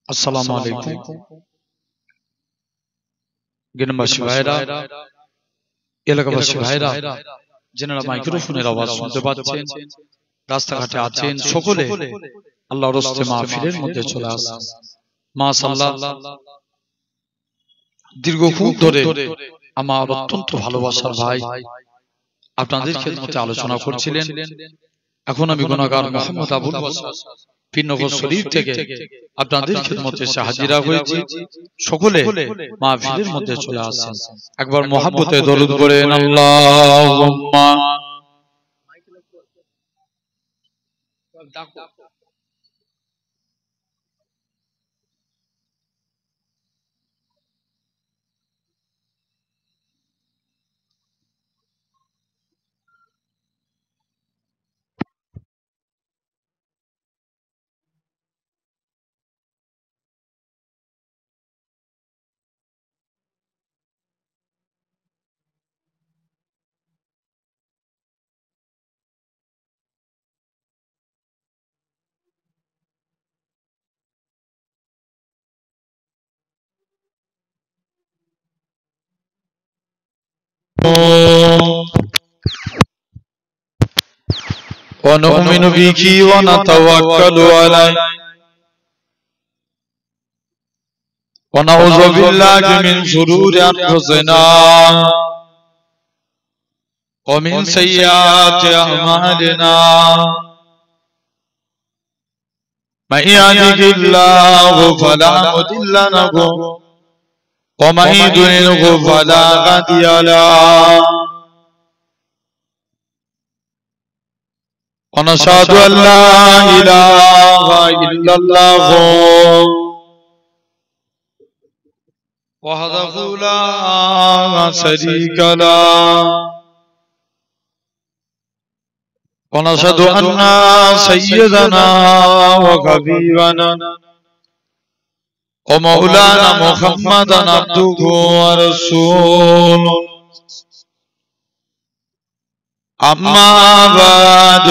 আসসালামু আলাইকুম গ্রামবাসী ভাইরা, এলাকাবাসী ভাইরা, যারা মাইক্রোফোনের আওয়াজ শুনতে পাচ্ছেন, রাস্তাঘাটে আছেন, সকলে আল্লাহর রাস্তে মাহফিলের মধ্যে চলে আসেন। মাশাআল্লাহ, দীর্ঘক্ষণ ধরে আমার অত্যন্ত ভালোবাসার ভাই আপনাদের খেদমতে আলোচনা করছিলেন। এখন আমি গুনাহগার মোহাম্মদ আবুল বাশার পীরনগর শরীফ থেকে আপনাদের খেদমতে এসে হাজিরা হয়েছি। সকলে মাহফিলের মধ্যে চলে আসেন, একবার মহব্বতে দরুদ পড়েন আল্লাহুম্মা। ونؤمن بك ونتوكل عليك ونعوذ بالله من شرور أنفسنا ومن سيئات أعمالنا من يهده الله فلا مضل له ومن يضلل فلا هادي له ونشهد أن لا إله إلا الله وحده لا شريك له ونشهد أن سيدنا وحبيبنا ومولانا محمدا عبده ورسوله أما بعد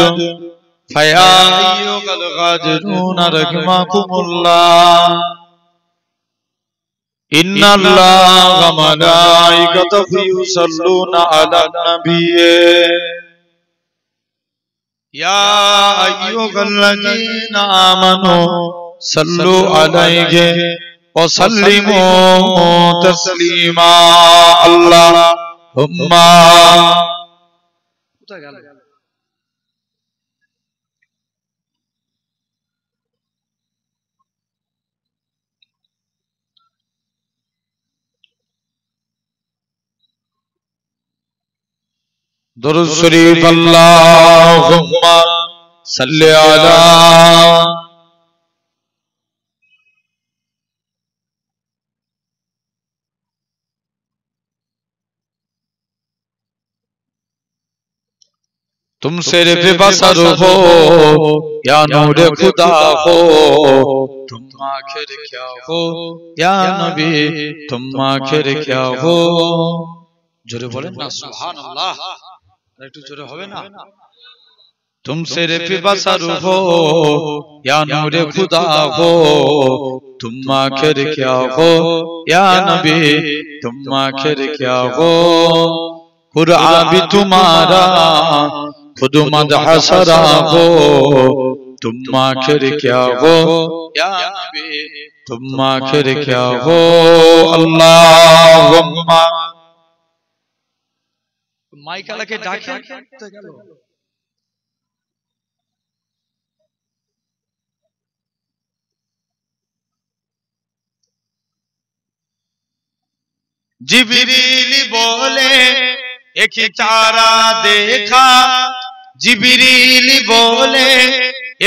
فيا أيها الغادرون رحمكم الله إن الله وملائكته يصلون على النبي يا أيها الذين آمنوا صلوا عليه وسلموا تسليما اللهم درود شریف اللهم صل على तुम सिर्फ बसर हो या नूर खुदा हो, तुम आखिर क्या हो या नबी, तुम आखिर क्या हो। जोरे बोलें ना सुभान अल्लाह, একটু জোরে হবে না। तुम सिर्फ बसर हो या नूर खुदा हो, तुम आखिर क्या हो या नबी, तुम आखिर क्या हो। कुरान भी तुम्हारा खुद मदह सरा हो, तुम आखिर क्या हो या नबी, तुम आखिर क्या हो। अल्लाहुम्मा মাইকালাকে ডাকে তো গেল। जिब्रील बोले एक तारा देखा, जिब्रील बोले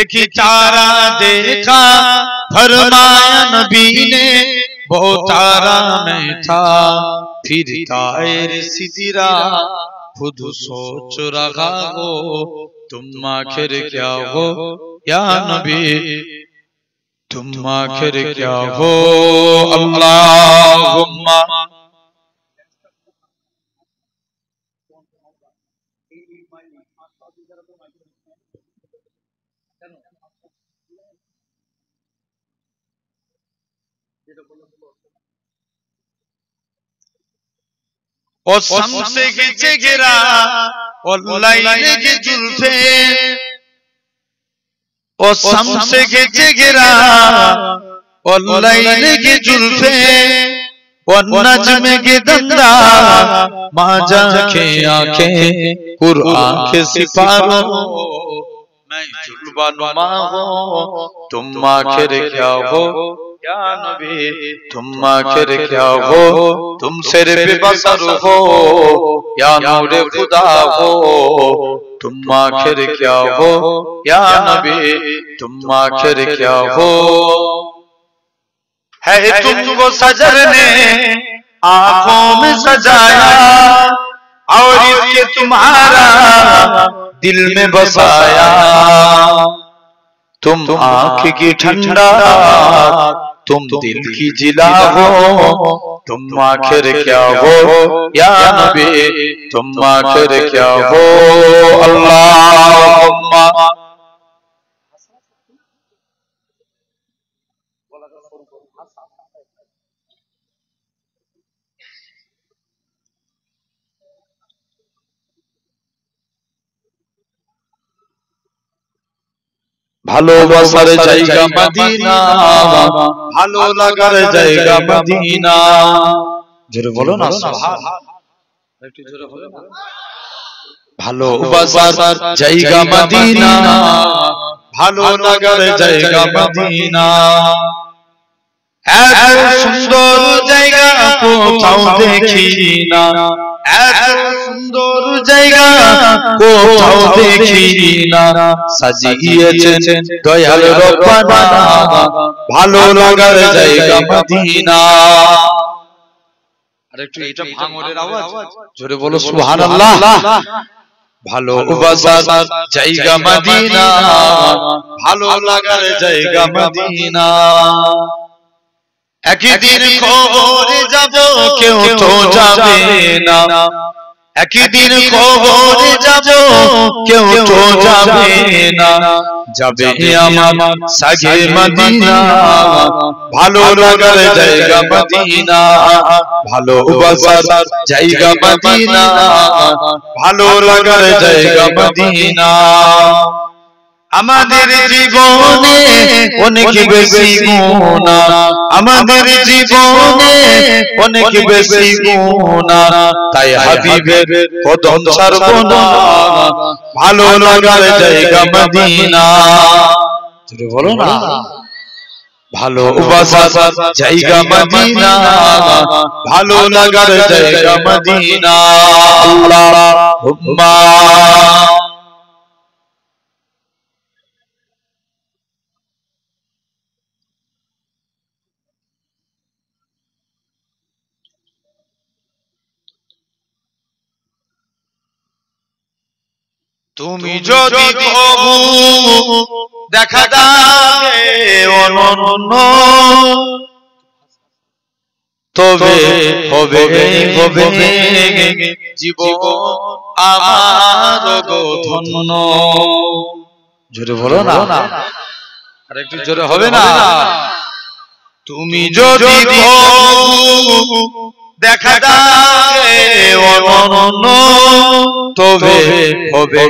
एक तारा देखा, फरमाया नबी ने वो तारा मैं था, फिर तायर सिदरा खुद सोच रहा हो, तुम आखिर क्या हो या नबी, तुम आखिर क्या हो। अल्लाहुम्मा और शम्से के चेहरा और लाइले के जुल्फे और शम्से के चेहरा और लाइले के जुल्फे और नज्म के दंदा माजा के आंखें कुरान के सिपारों मैं जुल्वा नुमा हो तुम आखिर क्या हो या नबी तुम आखिर क्या हो तुम सिर पे बसर हो या नूरे खुदा हो तुम आखिर क्या हो या नबी तुम आखिर क्या हो है तुमको सजर ने आंखों में सजाया और इसके तुम्हारा दिल में बसाया तुम आंख की ठंडा तुम दिल की जिला हो तुम आखिर क्या हो या नबी तुम आखिर क्या हो अल्लाहुम्मा ভালোবাসার জায়গা মদিনা ভালো লাগার জায়গা মদিনা জোরে বলো না সুবহানাল্লাহ একটু জোরে বলো না ভালোবাসার জায়গা মদিনা ভালো লাগার জায়গা মদিনা এত সুন্দর জায়গা কোথাও দেখি না এত সুন্দর জায়গা কোথাও দেখি না সাজিয়েছেন দয়াল রব্বানা ভালো লাগার জায়গা মদিনা আরেকটু এটা ভাঙরের আওয়াজ জোরে বলো সুবহানাল্লাহ ভালোবাসার জায়গা মদিনা ভালো লাগার জায়গা মদিনা একদিন খবরে যাব কেউ তো যাবে না একদিন খবরে যাব কেউ তো যাবে না যাবে আমার সাগে মদিনা ভালো লাগার জায়গা মদিনা ভালোবাসার জায়গা মদিনা ভালো লাগার জায়গা মদিনা আমাদের জীবনে অনেক বেশি গুনাহ আমাদের জীবনে অনেক বেশি গুনাহ তাই হাবিবের কদম ছাড়ব না ভালো লাগার জায়গা মদিনা তুমি বলো না ভালোবাসার জায়গা মদিনা ভালো লাগার জায়গা মদিনা আল্লাহুম্মা তুমি যদি প্রভু দেখা দাবে অনন্য তবে হবে হবে জীবন আমার গো ধন্য জোরে বলো না আরেকটু জোরে হবে না তুমি যদি প্রভু দেখা দাবে অনন্য তবে হবে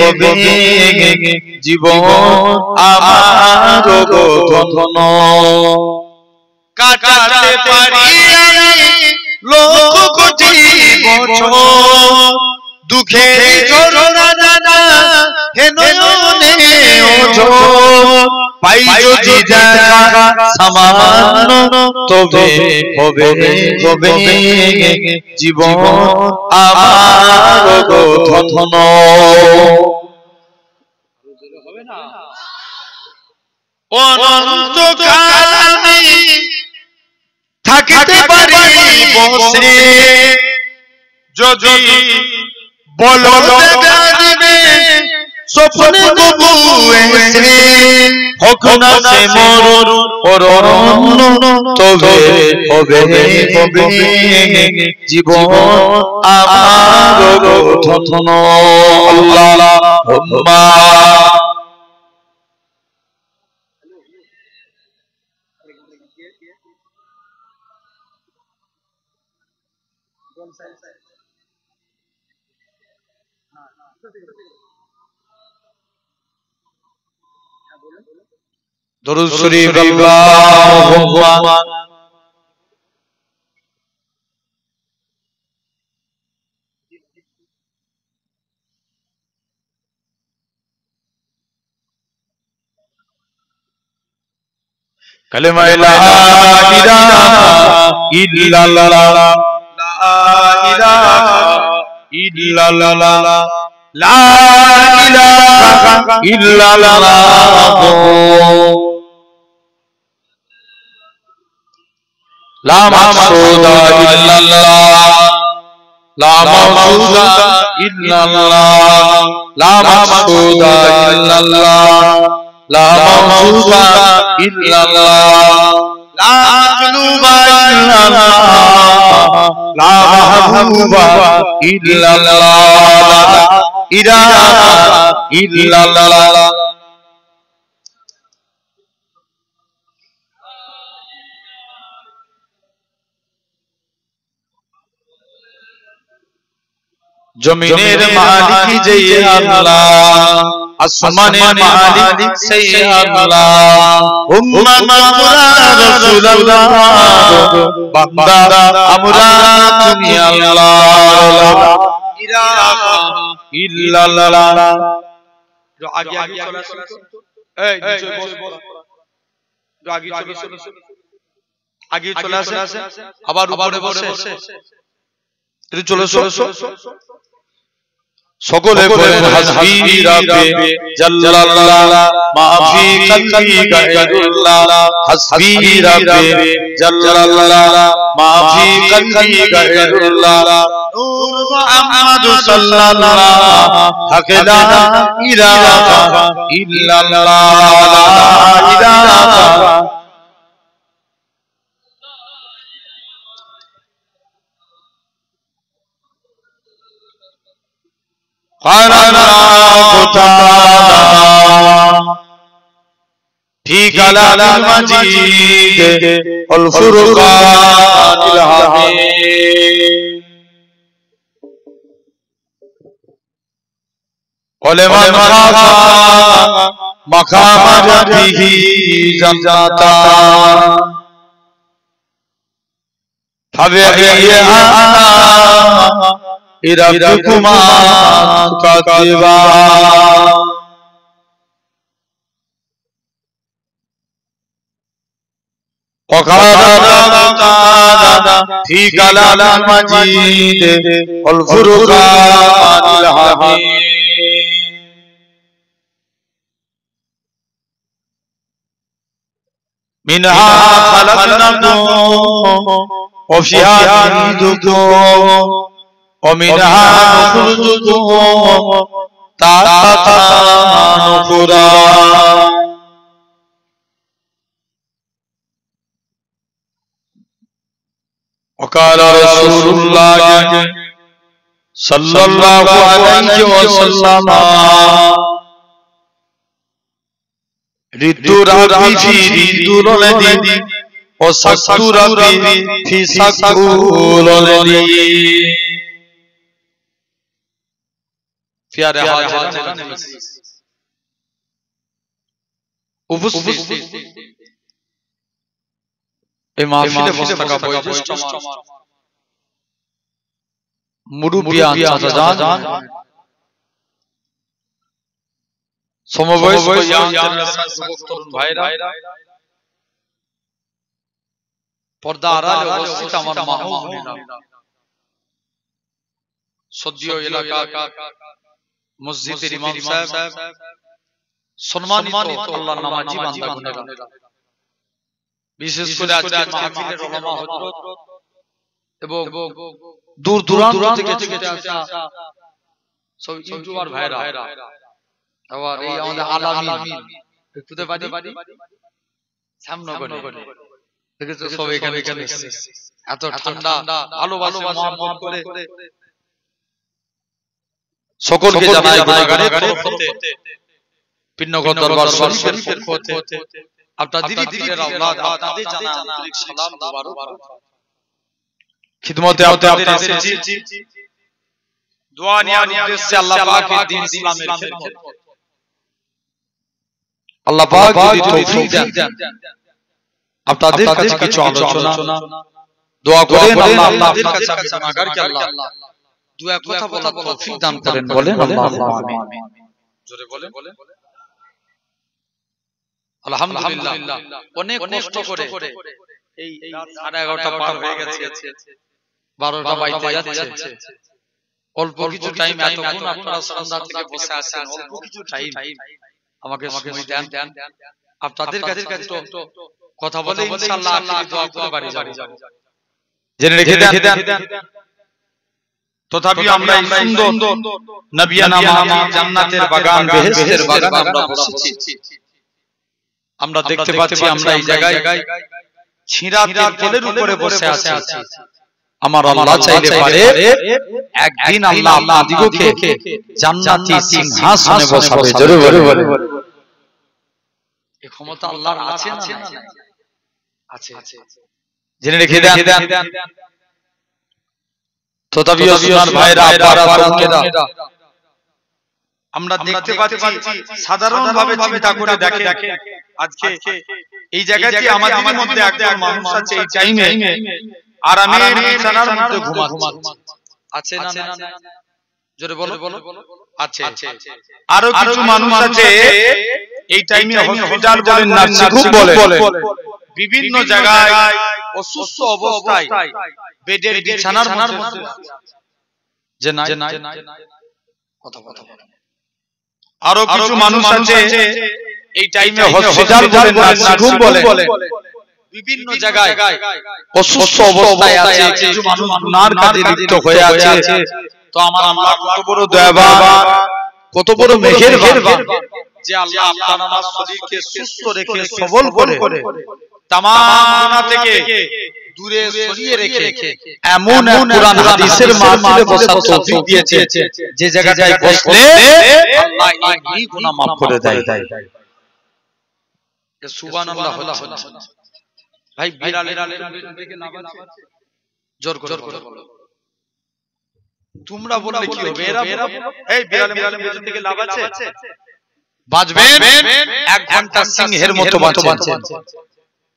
হবে জীবন আমার গো ধন্য কাটাতে পারি লক্ষ কোটি বছর দুঃখের ঝরনা দাদা হে নয়নে ওঝর পাই যদি দেখা সামান্য তবে হবে হবে জীবন আমার গো ধন্য অনন্তকাল আমি থাকিতে পারি বসে যদি বলো দেবে স্বপ্নে তবু এসে হোক না সে মরণ তবে হবে হবে জীবন আমার গো ধন্য আল্লাহুম্মা दुरूद शरीफ अल्लाहुम्मा कलिमा ला इलाहा इल्लल्लाह ला इलाहा इल्लल्लाह ला इलाहा इल्लल्लाह ला मक़सूदा इल्लल्लाह ला मक़सूदा इल्लल्लाह ला मक़सूदा इल्लल्लाह ला मक़सूदा इल्लल्लाह ला मक़लूबा इल्लल्लाह ला महबूबा इल्लल्लाह ला इलाहा इल्लल्लाह जमीनेर मालिक जय अल्लाह আসমানের মালিক সেই আল্লাহ উম্মত আমরা রাসূলুল্লাহ বান্দা আমরা তুমি আল্লাহ ইলাহা ইল্লাল্লাহ जो आगे आगे चला ए नीचे बस जो आगे चलो आगे चला আসে আবার উপরে বসে তুমি চলে এসো সকলে বলেন হাসবি রাব্বি জাল্লাল্লাহ মা ফি কলবি গায়রুল্লাহ হাসবি রাব্বি জাল্লাল্লাহ মা ফি কলবি গায়রুল্লাহ নূর মুহাম্মদ সাল্লাল্লাহ হক লা ইলাহা ইল্লাল্লাহ লা ইলাহা قال الله تعالى في كلام المجيد والفرقان الحميد ولمن خاف مقام ربه جنتان فبأي آلاء ربكما تكذبان وقال الله تعالى في كلام المجيد والفرقان الحميد منها خلقناكم وفيها نعيدكم ومنها نخرجكم تارة أخرى وقال رسول الله صلى الله عليه وسلم ردوا ربي في ردوا لدي وسكتوا ربي في سكتوا لدي प्यारे हाजिरान उपस्थित এই মাহফিলে বসে থাকা বয়োজ্যেষ্ঠ মুরুব্বিয়ান চাচাজান সমবয়স্ক যুবক তরুণ ভাইরা পর্দা আড়ালে উপস্থিত আমার মা ও বোনেরা সদীয় এলাকা মসজিদের ইমাম সাহেব সম্মানিত আল্লাহর নামাজি বান্দাগণেরা বিশেষ করে আজকের মাহফিলের উলামা হযরত এবং দূর দূরান্ত থেকে ছুটে আসা সব ইউটিউবার ভাইরা আবার এই আমাদের আলামিন খুদে বাড়ি সামনে করে দেখেছো সব এখানে এসেছে এত ঠান্ডা ভালোবাসা মহব্বত করে সকলকে জানাই গুনাহগারের তরফ হতে পিন্নগর দরবার শরীফের পক্ষ হতে আপনাদের পীরের আওলাদ আপনাদের জানা আন্তরিক সালাম মুবারক খিদমতে আপনাদের এসেছি দোয়া নেওয়ার উদ্দেশ্যে আল্লাহ পাকের দ্বীন ইসলামের খিদমত। আল্লাহ পাক যদি তৌফিক দেন আপনাদের কাছে কিছু আলোচনা দোয়া করেন আল্লাহ আপনাদের কাছে আমি গুনাহগার কে আল্লাহ দুয়া কথা বলার তৌফিক দান করেন বলেন আল্লাহুম্মা আমিন। জোরে বলেন আলহামদুলিল্লাহ। অনেক কষ্ট করে এই রাত 11:30 পার হয়ে গেছে, 12টা বাইতে যাচ্ছে। অল্প কিছু টাইম, এতক্ষণ আপনারা সন্ধ্যা থেকে বসে আছেন, অল্প কিছু টাইম আমাকে সময় দেন। আপনাদের কাছে তো কথা বলে ইনশাআল্লাহ আখিরি দোয়া করে বাড়ি যাব। জেনে রেখে দেন তথাপি আমরা এই সুন্দর নবিয়ানা মাহমুদ জান্নাতের বাগান, বেহেশতের বাগান আমরা বসেছি। আমরা দেখতে পাচ্ছি আমরা এই জায়গায় ছিরাতের কোলের উপরে বসে আছি। আমার আল্লাহ চাইলে পারে একদিন আল্লাহ আপনাদিগকে জান্নাতি সিংহাসনে বসাবে। জোরে বলে এই ক্ষমতা আল্লাহর আছে না? আছে। জেনে রেখে দেন তথাপিও সোনার ভাইরা আপনারা তোমরা আমরা দেখতে পাচ্ছি সাধারণভাবে চিন্তা করে দেখে আজকে এই জায়গাতে আমাদের মধ্যে একজন মানুষ আছে এই টাইমে আরামে বিছানার মধ্যে ঘুমাচ্ছে। আছে না? জোরে বলো। আছে। আরো কিছু মানুষ আছে এই টাইমে হসপিটাল বলেন, নার্সিং হোম বলেন, বিভিন্ন জায়গায় অসুস্থ অবস্থায় বেডের বিছানার মধ্যে যে নাই কথা বলে। আরো কিছু মানুষ আছে এই টাইমে হসপিটাল বলেন, নার্সিং হোম বলেন, বিভিন্ন জায়গায় অসুস্থ অবস্থায় আছে। কিছু মানুষ গুনার কাজে লিপ্ত হয়ে আছে। তো আমার আল্লাহ কত বড় দয়াবান, কত বড় মেহেরবান যে আল্লাহ আপনার আমার শরীরকে সুস্থ রেখে সবল করে তামাম গুনাহ থেকে দূরে সরিয়ে রেখে এমন কুরআন হাদিসের মাহফিলে বসার তৌফিক দিয়েছে যে জায়গায় বসলে আল্লাহ এই গুনাহ maaf করে দেয়। সুবহানাল্লাহ হচ্ছে ভাই। বিলালের থেকে লাভ আছে? জোর করে তোমরা বললে কি হবে? এই বিলালের থেকে লাভ আছে? বাজবেন 1 ঘন্টা সিংহের মতো বাজবেন।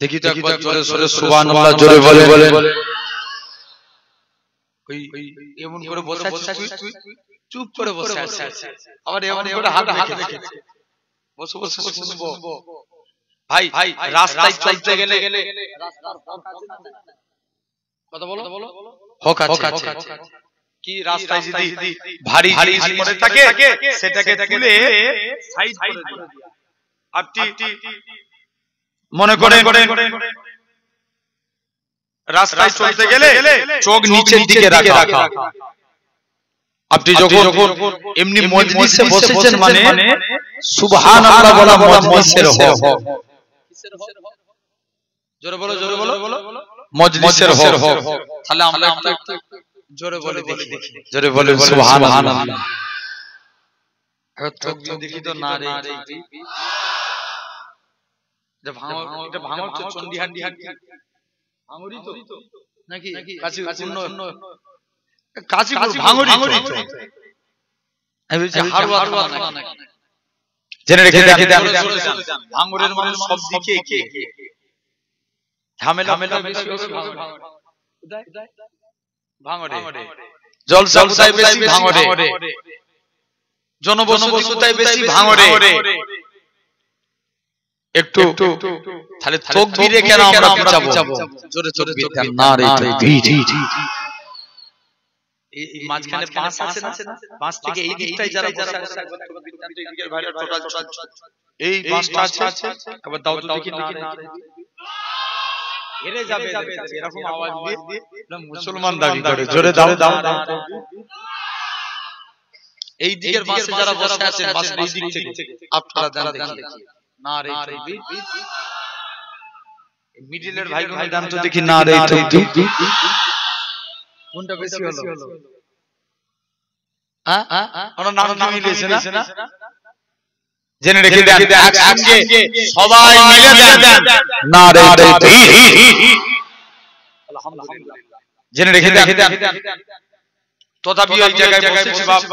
দেখি তো একবার জোরে জোরে সুবহানাল্লাহ জোরে বলে। ওই এমন করে বসে আছিস, চুপ করে বসে আছিস, আবার এমন করে হাত রেখে বসে শুনবো। ভাই রাস্তায় চলতে গেলে রাস্তার কথা বলো হক আছে। কি রাস্তায় যদি ভারী জিনিস পড়ে থাকে সেটাকে তুলে সাইড করে দিও। আপনি মনে করেন রাস্তায় চলতে গেলে চোখ নিচের দিকে রাখা। আপনি যখন এমনি মজলিসে বসেছেন মানে সুবহানাল্লাহ বলা মজলিসের হক। জোরে বলো মজলিসের হক। তাহলে আমরা একটু জোরে বলে দেখি। জোরে বলে সুবহানাল্লাহ। এখন চোখ দেখি তো না রে যে ভাঙর তো চন্ডিহাট ভাঙরি তো নাকি কাশীপুর ভাঙরি তো আমি বলছি হারওয়া নাকি। জেনে রেখে দেন ভাঙরের মানুষ সব দিকে কি ঝামেলা বেশি ভাঙরে, জলসা কোথায় বেশি ভাঙরে, জনবসতি কোথায় বেশি ভাঙরে। একটু তাহলে তাকবীরে কেন আমরা পিছাবো? জোরে তাকবীর না রে তাকবীর। এই মাঝখানে পাঁচ আছে না, পাঁচ থেকে এই দিকটাই যারা বসে আছে একবার তাকবীর দান তো এই দিকের ভাইরা টোটাল এই পাঁচটা আছে। একবার দাও তো দেখি না রে হেরে যাবে এরকম আওয়াজ দিয়ে মুসলমান দাবি করে। জোরে দাও। এই দিকের পাশে যারা বসে আছেন পাশের এই দিক থেকে আপনারা দান দেখি না রে তাকবীর। মিডলের ভাই দান তো দেখি না রে তাকবীর। কোনটা বেশি হলো? ওনার নাম মিলেছে না? জেনে রেখে দেন একসঙ্গে সবাই মিলে দেন না রে তাকবীর। আলহামদুলিল্লাহ। জেনে রেখে দেন। তথাপি ওই জায়গায় বসেছি বাপ,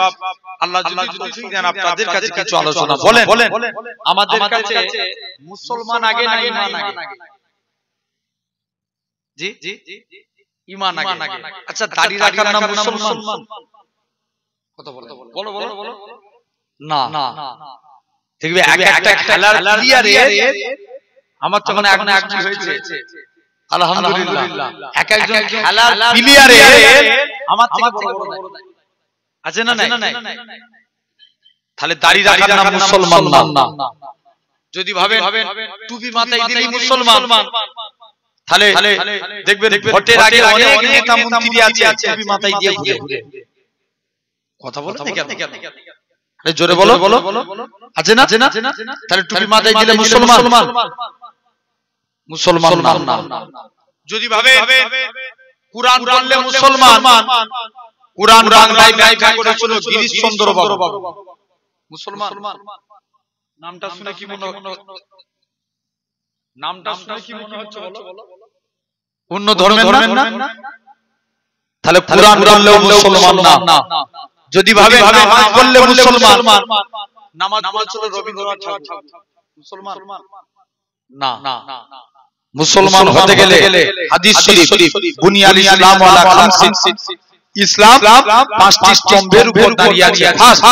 আল্লাহ যদি তৌফিক দেন আপনাদের কাছে কিছু আলোচনা বলেন। আমাদের কাছে মুসলমান আগে না ঈমান আগে? জি ঈমান আগে। আচ্ছা, দাড়ি রাখার নাম মুসলমান? কথা বলো না। দেখবে এক একটা খেলার প্লেয়ারে আমার তখন এখন একজন হয়েছে আলহামদুলিল্লাহ, এক একজন খেলার প্লেয়ারে আমার থেকে বড় আছে না নাই? তাহলে দাড়ি রাখার নাম মুসলমান না। যদি ভাবেন টুপি মাথায় দিলেই মুসলমান, তাহলে দেখবেন ভোটের আগে অনেক নেতা মন্ত্রী আছে টুপি মাথায় দিয়ে ঘুরে। কথা বলে কেন? আরে জোরে বলো আছে না? তাহলে টুপি মাথায় দিলে মুসলমান না। যদি ভাবে কুরআন পড়লে মুসলমান, কুরআন বাংলায় ব্যাখ্যা করেছিল গিরিশচন্দ্র বাবু, মুসলমান। নামটা শুনে কি মনে হচ্ছে বলো? অন্য ধর্মের না? তাহলে কুরআন পড়লেও মুসলমান না। যদি ভাবে নামাজ পড়লে মুসলমান, নামাজ পড়ছিল রবীন্দ্রনাথ ঠাকুর, মুসলমান না। মুসলমান হতে গেলে হাদিস শরীফ বুনিয়াল ইসলাম ওয়ালা খামসিন, ইসলাম পাঁচটি স্তম্ভের উপর দাঁড়িয়ে আছে। ফার্স্ট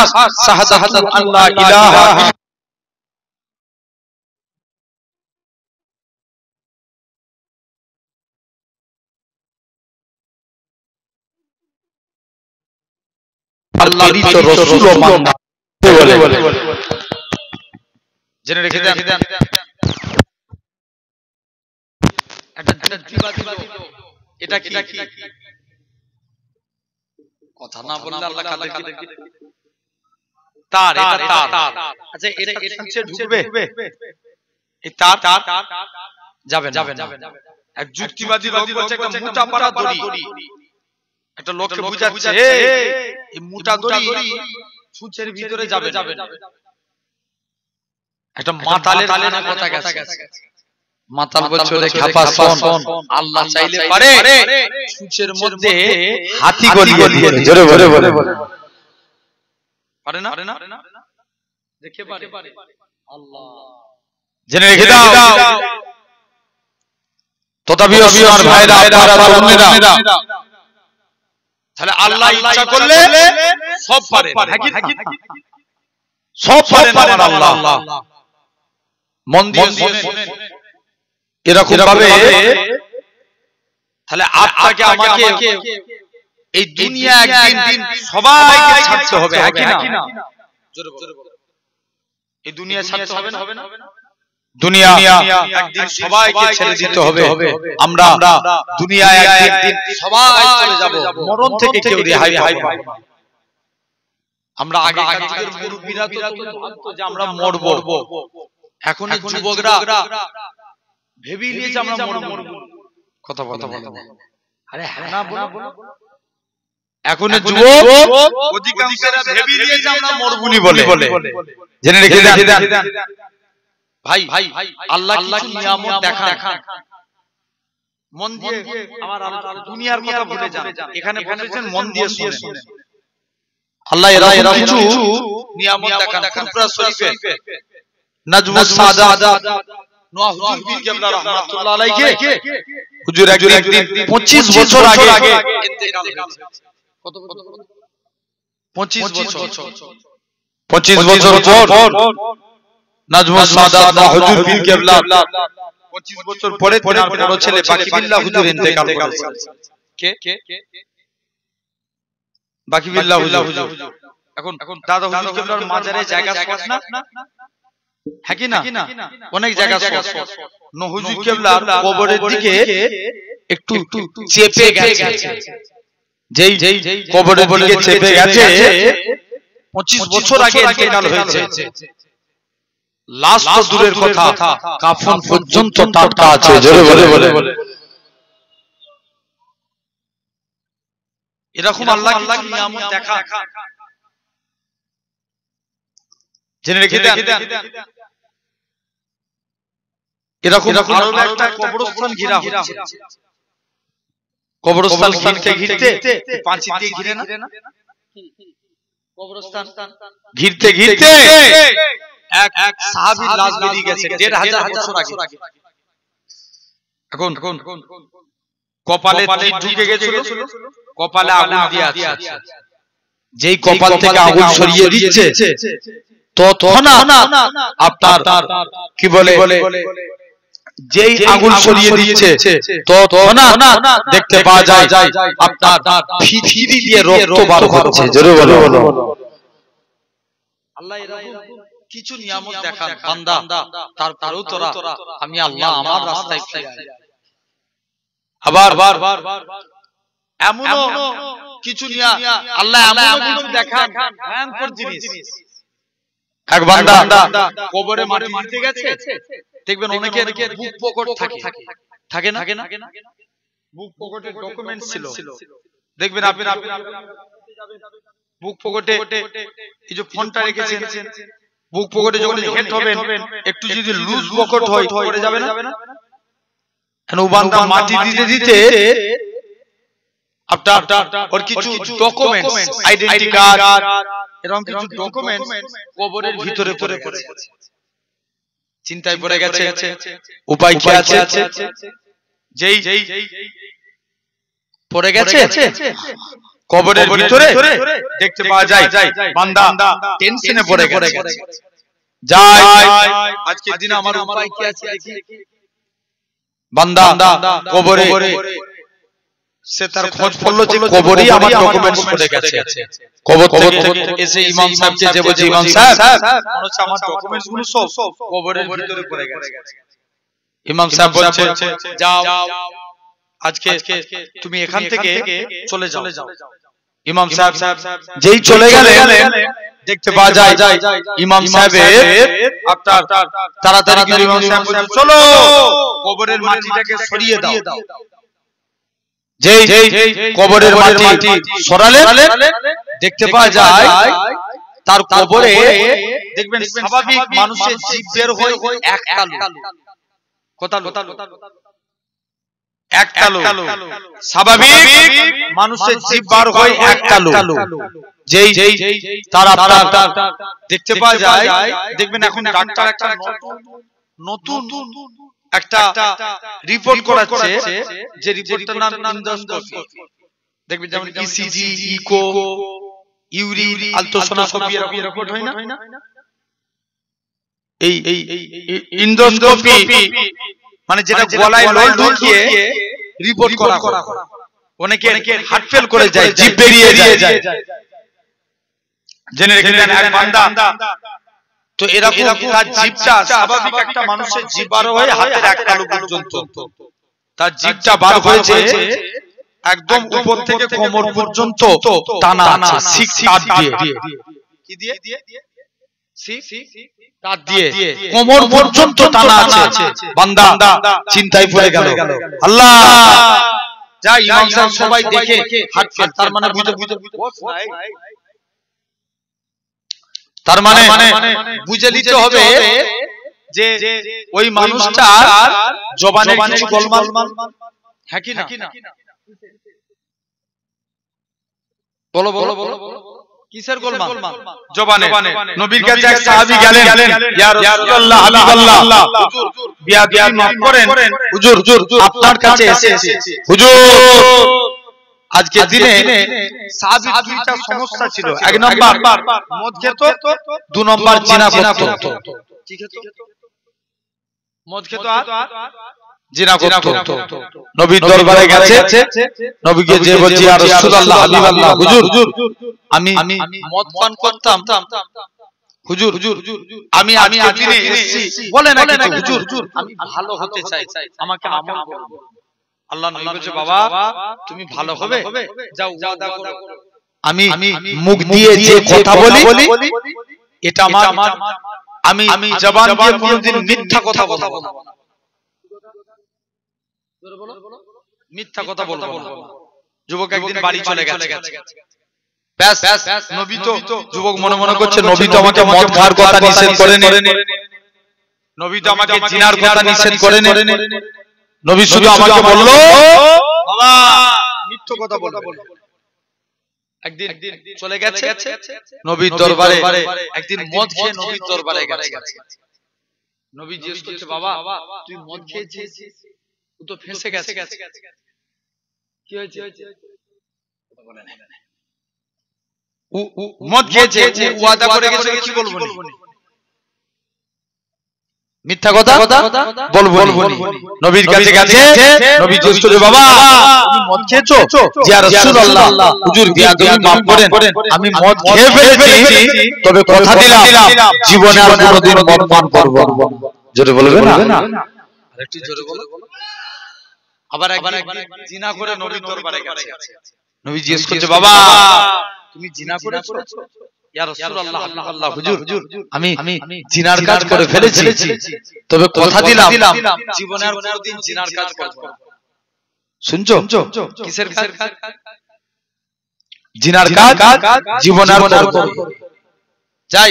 শাহাদাতু আল্লাহ ইলাহা আল্লাহর রাসূল ও মানা বলে। জেনে রেখে দেন। এটা কি কথা না বললে আল্লাহ কাদেরকে তার, এটা তার। আচ্ছা, এটা নিচে ঢুকবে, এই তার যাবে না। এক যুক্তিবাদী লোক বলছে একটা মোটা পারা দড়ি, একটা লোককে বুঝাচ্ছে এই মোটা দড়ি সূচের ভিতরে যাবে। একটা মাতালের কথা গেছে, মাতাল বলছে ওরে খাপা শোন, আল্লাহ চাইলে পারে সূচের মধ্যে হাতি গলিয়ে দিয়ে, জোরে বলে পারে না? দেখে পারে আল্লাহ। জেনে রেখে দাও। তথাপিও আমার ভাইরা, আপনারা তরুণেরা, তাহলে আল্লাহ ইচ্ছা করলে সব পারে, সব পারেন আমার আল্লাহ। মন দিয়ে শুনেন এরকম ভাবে, তাহলে আপনাকে আমাকে এই দুনিয়া একদিন সবাইকে ছাড়তে হবে, হ্যাঁ কি না? এই দুনিয়া ছাড়তে হবে না? দুনিয়া একদিন সবাইকে ছেড়ে দিতে হবে। আমরা দুনিয়ায় একদিন সবাই চলে যাব, মরণ থেকে কেউ রেহাই পাবে না। আমরা আগেকার যুগের মুরব্বিরা তো জানতো যে আমরা মরবো, এখন যুবকরা ভেবে নিয়েছে আমরা মরবো। কথা বলো, আরে হ্যাঁ না বলো। এখন যুবক অধিকাংশরা ভেবে নিয়েছে আমরা মরবুনি বলে। জেনে রেখে দেন ভাই, আল্লাহ কি নিয়ামত দেখান, মন দিয়ে আমার দুনিয়ার কথা ভুলে যান। এখানে বলেছেন মন দিয়ে শুনেন। আল্লাহ এরকম কিছু নিয়ামত দেখান। কুরআন শরীফে নাজমুস সাদাত নোয়া হুজুর পীর কেবলা রাহমাতুল্লাহ আলাইহি হুজুর একদিন 25 বছর আগে ইন্তেকাল হয়েছে। কত বছর? 25 বছর পর নাজমুস সাদাত নোয়া হুজুর পীর কেবলা 25 বছর পরে তার বড় ছেলে বাকিবিল্লাহ হুজুর ইন্তেকাল করেছে। কে? বাকিবিল্লাহ হুজুর। এখন দাদা হুজুর কেবলার মাজারে জায়গা স্পট না, হ্যাঁ কি না? অনেক জায়গা স্পট। হুজুর কেবলার কবরের দিকে একটু চেপে গেছে, যেই কবরের দিকে চেপে গেছে 25 বছর আগে ইন্তেকাল হয়েছে। লাশ তো দূরের কথা, কাফন পর্যন্ত টাটকা আছে। জোরে বলে এরকম আল্লাহ কি নিয়ামত দেখা, জেনে রেখে দেন। এরকম আরো একটা কবরস্থান ঘেরা হচ্ছে, কবরস্থান ঘিরতে ঘিরতে পাঁচি দিয়ে ঘিরে না কবরস্থান ঘিরতে ঘিরতে এক সাহাবীর লাশ বেরিয়ে গেছে ১৫০০ বছর আগে। এখন কপালে তীর ঢুকে গেছিল, কপালে আগুন দিয়ে আছে। যেই কপাল থেকে আগুন সরিয়ে দিচ্ছে তৎক্ষণাৎ আপনার কি বলে যেই আগুন সরিয়ে দিচ্ছে তৎক্ষণাৎ দেখতে পাওয়া যায় আপনার ফিটকিরি দিয়ে রক্ত বার হচ্ছে। জোরে বলো। আল্লাহ এরকম কিছু নিয়ামত দেখান বান্দা, তারপরেও তোরা আমি আল্লাহ আমার রাস্তায় ফিরে আয়। আবার এমনও কিছু নিয়া আল্লাহ এমন দেখান ভয়ঙ্কর জিনিস। এক বান্দা কবরে মাটি দিতে গেছে, দেখবেন অনেকের বুক পকেট থাকে না, বুক পকেটে ডকুমেন্টস ছিল, দেখবেন আপনি বুক পকেটে এই যে ফোনটা রেখেছেন, বুক পকেটে যখন হেড হবেন একটু যদি লুজ পকেট হয় পড়ে যাবে না। ও বান্দা মাটি দিতে দিতে আপনার ওর কিছু ডকুমেন্টস, আইডেন্টি কার্ড, এরকম কিছু ডকুমেন্টস কবরের ভিতরে পড়ে গেছে। চিন্তায় পড়ে গেছে, উপায় কি আছে? যেই পড়ে গেছে কবরের ভিতরে দেখতে পাওয়া যায় বান্দা টেনশনে পড়ে গেছে। যাই আজকে দিন আমার উপায় কি আছে দেখি। বান্দা কবরে সে তার খোঁজ পড়লো যে কবরেই আমার ডকুমেন্টস পড়ে গেছে। কবর থেকে এসে ইমাম সাহেবকে যে বলছে, ইমাম সাহেব মনে হচ্ছে আমার ডকুমেন্টস গুলো সব কবরের ভিতরে পড়ে গেছে। ইমাম সাহেব বলছে, যাও আজকে তুমি এখান থেকে চলে যাও। ইমাম সাহেব যেই চলে গেলেন দেখতে পাওয়া যায় ইমাম সাহেবের আপনার তাড়াতাড়ি করে ইমাম সাহেব বলছে, চলো কবরের মাটিটাকে সরিয়ে দাও। যেই কবরের মাটি সরালেন দেখতে পাওয়া যায় তার কবরে দেখবেন স্বাভাবিক মানুষের জীব বের হয় এক তালু, স্বাভাবিক মানুষের জীব বার হয় এক তালু। যেই তার আপনার দেখতে পাওয়া যায়, দেখবেন এখন ডাক্তার একটা নতুন একটা রিপোর্ট করাচ্ছে, যে রিপোর্টটার নাম এন্ডোস্কোপি। দেখবেন যেমন ইসিজি, ইকো, ইউরি, আলট্রাসোনোগ্রাফি এরকম রিপোর্ট হয় না। এই এন্ডোস্কোপি মানে যেটা গলায় নল ঢুকিয়ে রিপোর্ট করা। অনেকে হার্ট ফেল করে যায়, জিভ বেরিয়ে যায়। জেনে রেখেছেন এক বান্দা তো এরকম তার জিভটা স্বাভাবিক একটা মানুষের জিভ বার হয় হাতের এক তালু পর্যন্ত, তার জিভটা বার হয়েছে একদম উপর থেকে কোমর পর্যন্ত টানা আছে সিক তার দিয়ে। কি দিয়ে? সিক তার দিয়ে কোমর পর্যন্ত টানা আছে। বান্দা চিন্তায় পড়ে গেল, আল্লাহ যা ইমাম সাহেব সবাই দেখে হার্ট ফেল, তার মানে বুঝে নিতে হবে যে ওই মানুষটার জবানে কিছু গোলমাল, হ্যাঁ কি না? বলো কিসের গোলমাল? জবানে। নবীর কাছে এক সাহাবী গেলেন, ইয়া রাসূলুল্লাহ হাবিবাল্লাহ, বিয়াদবি মাফ করেন হুজুর, আপনার কাছে এসেছি হুজুর। আজকে দিনে সাহাবীর দুইটা সমস্যা ছিল, এক নাম্বার মদ খেত, দুই নাম্বার জিনা করত। কি খেত? মদ খেত আর জিনা করত। নবীর দরবারে গেছে, নবীকে যে বলছি ইয়া রাসূলুল্লাহ হাবিবাল্লাহ, হুজুর আমি মদ পান করতাম হুজুর, আমি দিনে এসেছি বলে না কিন্তু হুজুর আমি ভালো হতে চাই, আমাকে আমল করুন। আল্লাহ নবী বলেছে, বাবা তুমি ভালো হবে, যাও ওয়াদা করো আমি মুখ দিয়ে যে কথা বলি এটা আমার, আমি জবান দিয়ে কোনোদিন মিথ্যা কথা বলবো না। মিথ্যা কথা বলবো না। যুবক একদিন বাড়ি চলে গেছে, ব্যাস নবী তো যুবক মনে মনে করছে নবী তো আমাকে মদ খাওয়ার কথা নিষেধ করেন, নবী তো আমাকে জিনার কথা নিষেধ করেন, নবী শুধু আমাকে বলল বাবা মিথ্যা কথা বলবে একদিন চলে গেছে নবীর দরবারে একদিন মদ খেয়ে নবীর দরবারে গেছে নবী জিজ্ঞেস করছে বাবা তুই মদ খেয়েছিস ও তো ফেঁসে গেছে কি হয়েছে মদ খেয়েছে ওয়াদা করে গেছে কি বলবো মিথ্যা কথা বলবো নবীর কাছে গেছে নবী জিজ্ঞেস করে বাবা তুমি মদ খেয়েছো ইয়া রাসূলুল্লাহ হুজুর বিয়াদবি maaf করেন আমি মদ খেয়ে ফেলেছি তবে কথা দিলাম জীবনে আর কোনোদিন মদ পান করব না জোরে বলবে না আরেকটু জোরে বলো আবার একবার জিনা করে নবীর দরবারে গেছে নবী জিজ্ঞেস করছে বাবা তুমি জিনা করেছো ইয়া রাসূলুল্লাহ আল্লাহ হুজুর আমি জিনার কাজ করে ফেলেছি তবে কথা দিলাম জীবনে আর কোনোদিন জিনার কাজ করব না শুনছো কিসের কাজ জিনার কাজ জীবনে আর করব যাই